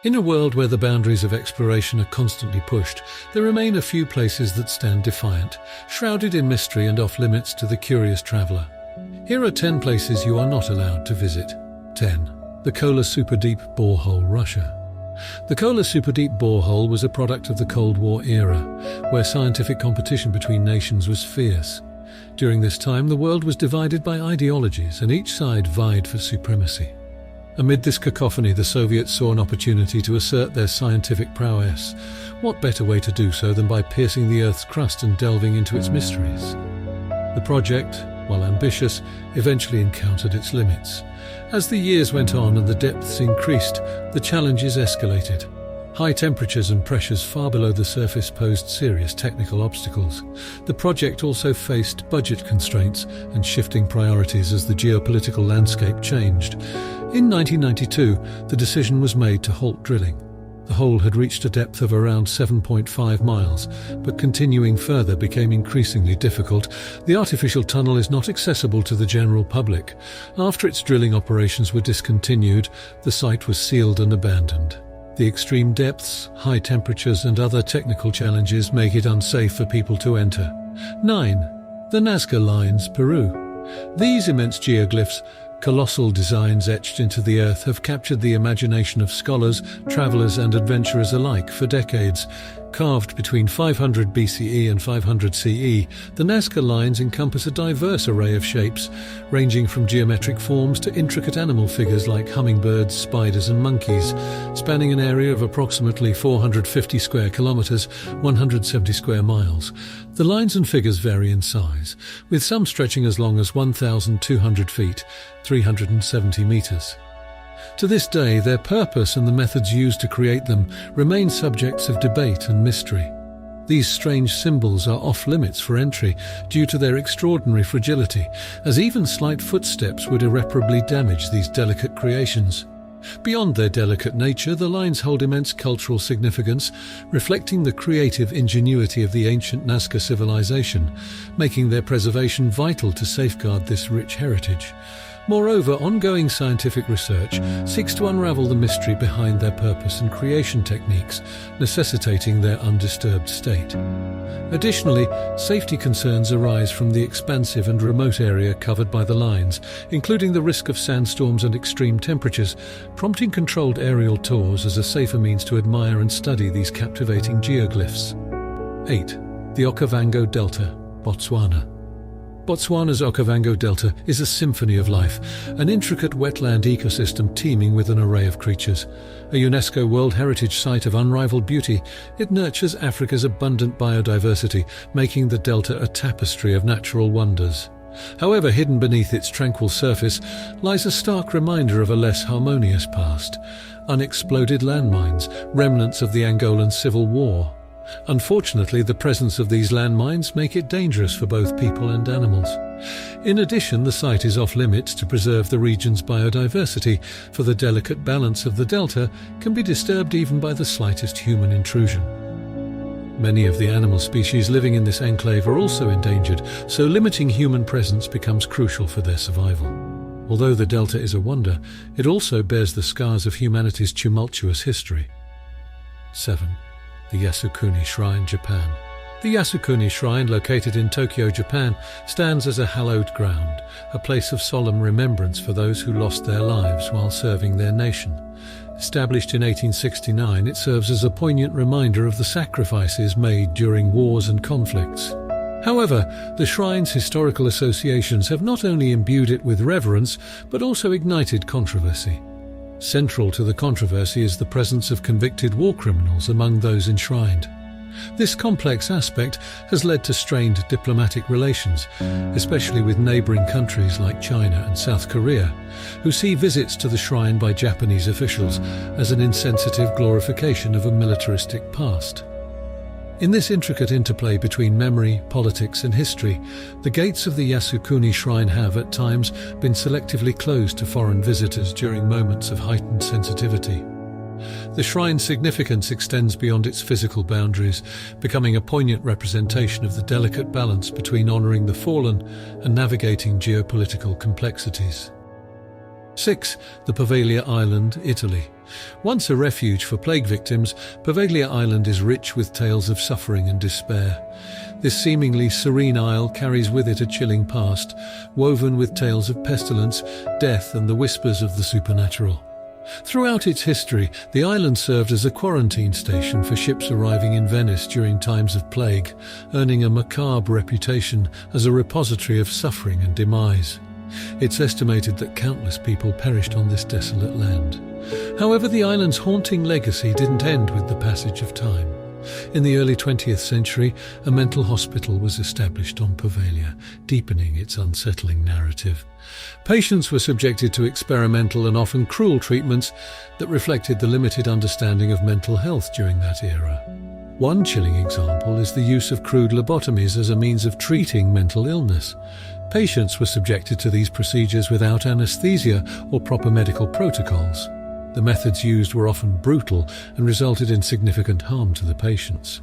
In a world where the boundaries of exploration are constantly pushed, there remain a few places that stand defiant, shrouded in mystery and off-limits to the curious traveler. Here are 10 places you are not allowed to visit. 10. The Kola Superdeep Borehole, Russia. The Kola Superdeep Borehole was a product of the Cold War era, where scientific competition between nations was fierce. During this time, the world was divided by ideologies, and each side vied for supremacy. Amid this cacophony, the Soviets saw an opportunity to assert their scientific prowess. What better way to do so than by piercing the Earth's crust and delving into its mysteries? The project, while ambitious, eventually encountered its limits. As the years went on and the depths increased, the challenges escalated. High temperatures and pressures far below the surface posed serious technical obstacles. The project also faced budget constraints and shifting priorities as the geopolitical landscape changed. In 1992, the decision was made to halt drilling. The hole had reached a depth of around 7.5 miles, but continuing further became increasingly difficult. The artificial tunnel is not accessible to the general public. After its drilling operations were discontinued, the site was sealed and abandoned. The extreme depths, high temperatures and other technical challenges make it unsafe for people to enter. 9. The Nazca Lines, Peru. These immense geoglyphs, colossal designs etched into the earth, have captured the imagination of scholars, travelers and adventurers alike for decades. Carved between 500 BCE and 500 CE, the Nazca Lines encompass a diverse array of shapes, ranging from geometric forms to intricate animal figures like hummingbirds, spiders and monkeys, spanning an area of approximately 450 square kilometers, 170 square miles. The lines and figures vary in size, with some stretching as long as 1,200 feet, 370 meters. To this day, their purpose and the methods used to create them remain subjects of debate and mystery. These strange symbols are off-limits for entry due to their extraordinary fragility, as even slight footsteps would irreparably damage these delicate creations. Beyond their delicate nature, the lines hold immense cultural significance, reflecting the creative ingenuity of the ancient Nazca civilization, making their preservation vital to safeguard this rich heritage. Moreover, ongoing scientific research seeks to unravel the mystery behind their purpose and creation techniques, necessitating their undisturbed state. Additionally, safety concerns arise from the expansive and remote area covered by the lines, including the risk of sandstorms and extreme temperatures, prompting controlled aerial tours as a safer means to admire and study these captivating geoglyphs. 8. The Okavango Delta, Botswana. Botswana's Okavango Delta is a symphony of life, an intricate wetland ecosystem teeming with an array of creatures. A UNESCO World Heritage Site of unrivaled beauty, it nurtures Africa's abundant biodiversity, making the delta a tapestry of natural wonders. However, hidden beneath its tranquil surface lies a stark reminder of a less harmonious past. Unexploded landmines, remnants of the Angolan Civil War. Unfortunately, the presence of these landmines make it dangerous for both people and animals. In addition, the site is off-limits to preserve the region's biodiversity, for the delicate balance of the delta can be disturbed even by the slightest human intrusion. Many of the animal species living in this enclave are also endangered, so limiting human presence becomes crucial for their survival. Although the delta is a wonder, it also bears the scars of humanity's tumultuous history. 7. The Yasukuni Shrine, Japan. The Yasukuni Shrine, located in Tokyo, Japan, stands as a hallowed ground, a place of solemn remembrance for those who lost their lives while serving their nation. Established in 1869, it serves as a poignant reminder of the sacrifices made during wars and conflicts. However, the shrine's historical associations have not only imbued it with reverence, but also ignited controversy. Central to the controversy is the presence of convicted war criminals among those enshrined. This complex aspect has led to strained diplomatic relations, especially with neighboring countries like China and South Korea, who see visits to the shrine by Japanese officials as an insensitive glorification of a militaristic past. In this intricate interplay between memory, politics and history, the gates of the Yasukuni Shrine have, at times, been selectively closed to foreign visitors during moments of heightened sensitivity. The shrine's significance extends beyond its physical boundaries, becoming a poignant representation of the delicate balance between honoring the fallen and navigating geopolitical complexities. 6. The Poveglia Island, Italy. Once a refuge for plague victims, Poveglia Island is rich with tales of suffering and despair. This seemingly serene isle carries with it a chilling past, woven with tales of pestilence, death, and the whispers of the supernatural. Throughout its history, the island served as a quarantine station for ships arriving in Venice during times of plague, earning a macabre reputation as a repository of suffering and demise. It's estimated that countless people perished on this desolate land. However, the island's haunting legacy didn't end with the passage of time. In the early 20th century, a mental hospital was established on Poveglia, deepening its unsettling narrative. Patients were subjected to experimental and often cruel treatments that reflected the limited understanding of mental health during that era. One chilling example is the use of crude lobotomies as a means of treating mental illness. Patients were subjected to these procedures without anesthesia or proper medical protocols. The methods used were often brutal and resulted in significant harm to the patients.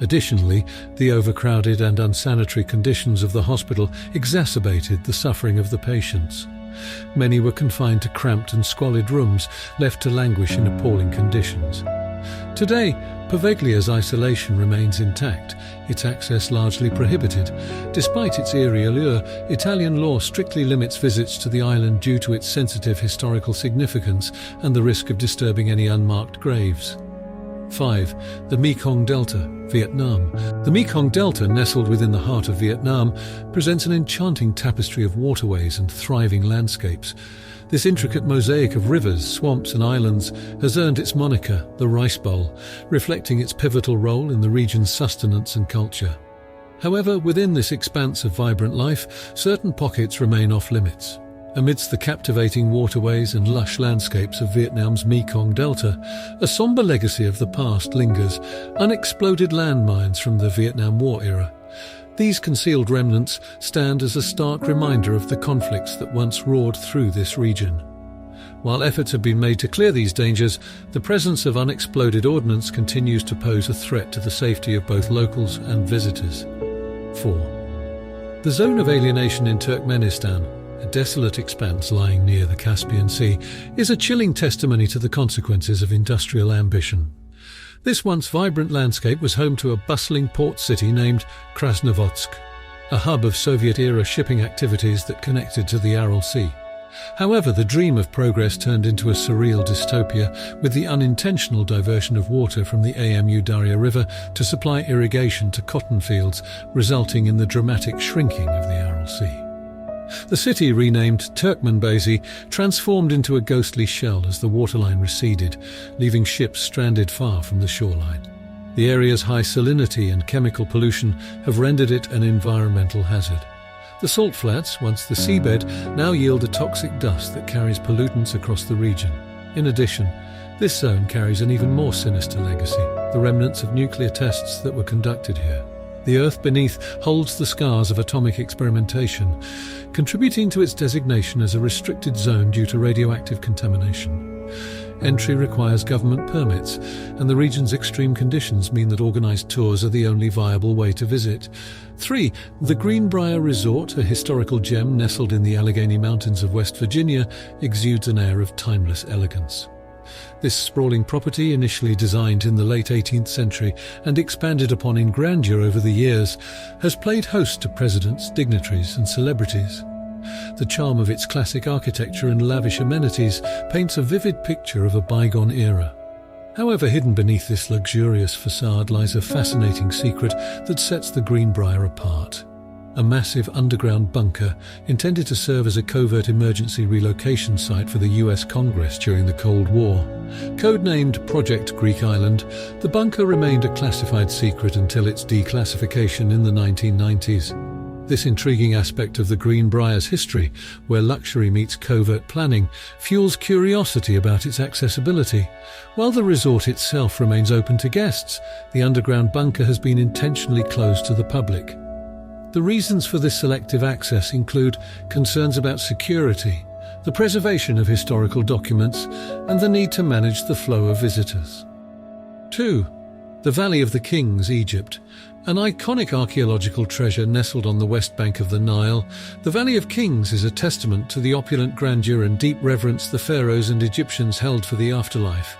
Additionally, the overcrowded and unsanitary conditions of the hospital exacerbated the suffering of the patients. Many were confined to cramped and squalid rooms, left to languish in appalling conditions. Today, Poveglia's isolation remains intact, its access largely prohibited. Despite its eerie allure, Italian law strictly limits visits to the island due to its sensitive historical significance and the risk of disturbing any unmarked graves. 5. The Mekong Delta, Vietnam. The Mekong Delta, nestled within the heart of Vietnam, presents an enchanting tapestry of waterways and thriving landscapes. This intricate mosaic of rivers, swamps and islands has earned its moniker, the Rice Bowl, reflecting its pivotal role in the region's sustenance and culture. However, within this expanse of vibrant life, certain pockets remain off-limits. Amidst the captivating waterways and lush landscapes of Vietnam's Mekong Delta, a somber legacy of the past lingers, unexploded landmines from the Vietnam War era. These concealed remnants stand as a stark reminder of the conflicts that once roared through this region. While efforts have been made to clear these dangers, the presence of unexploded ordnance continues to pose a threat to the safety of both locals and visitors. 4. The zone of alienation in Turkmenistan, a desolate expanse lying near the Caspian Sea, is a chilling testimony to the consequences of industrial ambition. This once vibrant landscape was home to a bustling port city named Krasnovodsk, a hub of Soviet-era shipping activities that connected to the Aral Sea. However, the dream of progress turned into a surreal dystopia, with the unintentional diversion of water from the Amu Darya River to supply irrigation to cotton fields, resulting in the dramatic shrinking of the Aral Sea. The city, renamed Turkmenbazy, transformed into a ghostly shell as the waterline receded, leaving ships stranded far from the shoreline. The area's high salinity and chemical pollution have rendered it an environmental hazard. The salt flats, once the seabed, now yield a toxic dust that carries pollutants across the region. In addition, this zone carries an even more sinister legacy, the remnants of nuclear tests that were conducted here. The earth beneath holds the scars of atomic experimentation, contributing to its designation as a restricted zone due to radioactive contamination. Entry requires government permits, and the region's extreme conditions mean that organized tours are the only viable way to visit. 3. The Greenbrier Resort, a historical gem nestled in the Allegheny Mountains of West Virginia, exudes an air of timeless elegance. This sprawling property, initially designed in the late 18th century and expanded upon in grandeur over the years, has played host to presidents, dignitaries and celebrities. The charm of its classic architecture and lavish amenities paints a vivid picture of a bygone era. However, hidden beneath this luxurious facade lies a fascinating secret that sets the Greenbrier apart. A massive underground bunker intended to serve as a covert emergency relocation site for the US Congress during the Cold War. Codenamed Project Greek Island, the bunker remained a classified secret until its declassification in the 1990s. This intriguing aspect of the Greenbrier's history, where luxury meets covert planning, fuels curiosity about its accessibility. While the resort itself remains open to guests, the underground bunker has been intentionally closed to the public. The reasons for this selective access include concerns about security, the preservation of historical documents, and the need to manage the flow of visitors. 2. The Valley of the Kings, Egypt. An iconic archaeological treasure nestled on the west bank of the Nile, the Valley of Kings is a testament to the opulent grandeur and deep reverence the pharaohs and Egyptians held for the afterlife.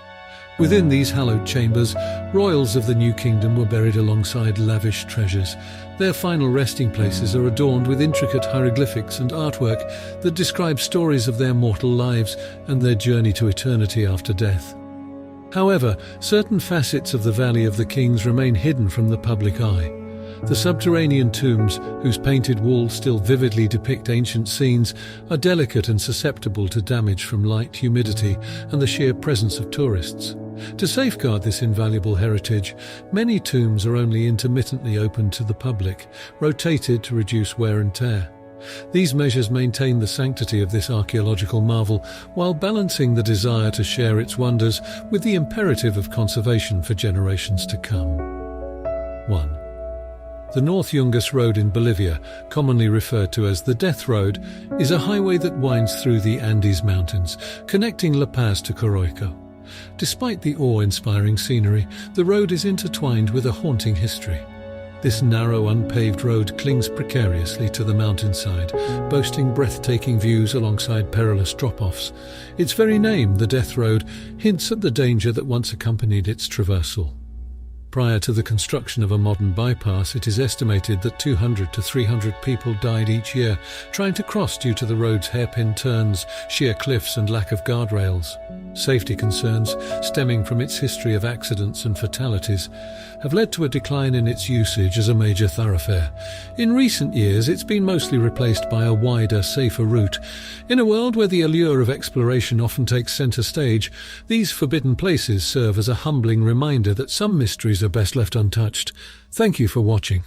Within these hallowed chambers, royals of the New Kingdom were buried alongside lavish treasures. Their final resting places are adorned with intricate hieroglyphics and artwork that describe stories of their mortal lives and their journey to eternity after death. However, certain facets of the Valley of the Kings remain hidden from the public eye. The subterranean tombs, whose painted walls still vividly depict ancient scenes, are delicate and susceptible to damage from light, humidity, and the sheer presence of tourists. To safeguard this invaluable heritage, many tombs are only intermittently open to the public, rotated to reduce wear and tear. These measures maintain the sanctity of this archaeological marvel while balancing the desire to share its wonders with the imperative of conservation for generations to come. 1. The North Yungas Road in Bolivia, commonly referred to as the Death Road, is a highway that winds through the Andes Mountains, connecting La Paz to Coroico. Despite the awe-inspiring scenery, the road is intertwined with a haunting history. This narrow, unpaved road clings precariously to the mountainside, boasting breathtaking views alongside perilous drop-offs. Its very name, the Death Road, hints at the danger that once accompanied its traversal. Prior to the construction of a modern bypass, it is estimated that 200 to 300 people died each year trying to cross due to the road's hairpin turns, sheer cliffs and lack of guardrails. Safety concerns, stemming from its history of accidents and fatalities, have led to a decline in its usage as a major thoroughfare. In recent years, it's been mostly replaced by a wider, safer route. In a world where the allure of exploration often takes center stage, these forbidden places serve as a humbling reminder that some mysteries are best left untouched. Thank you for watching.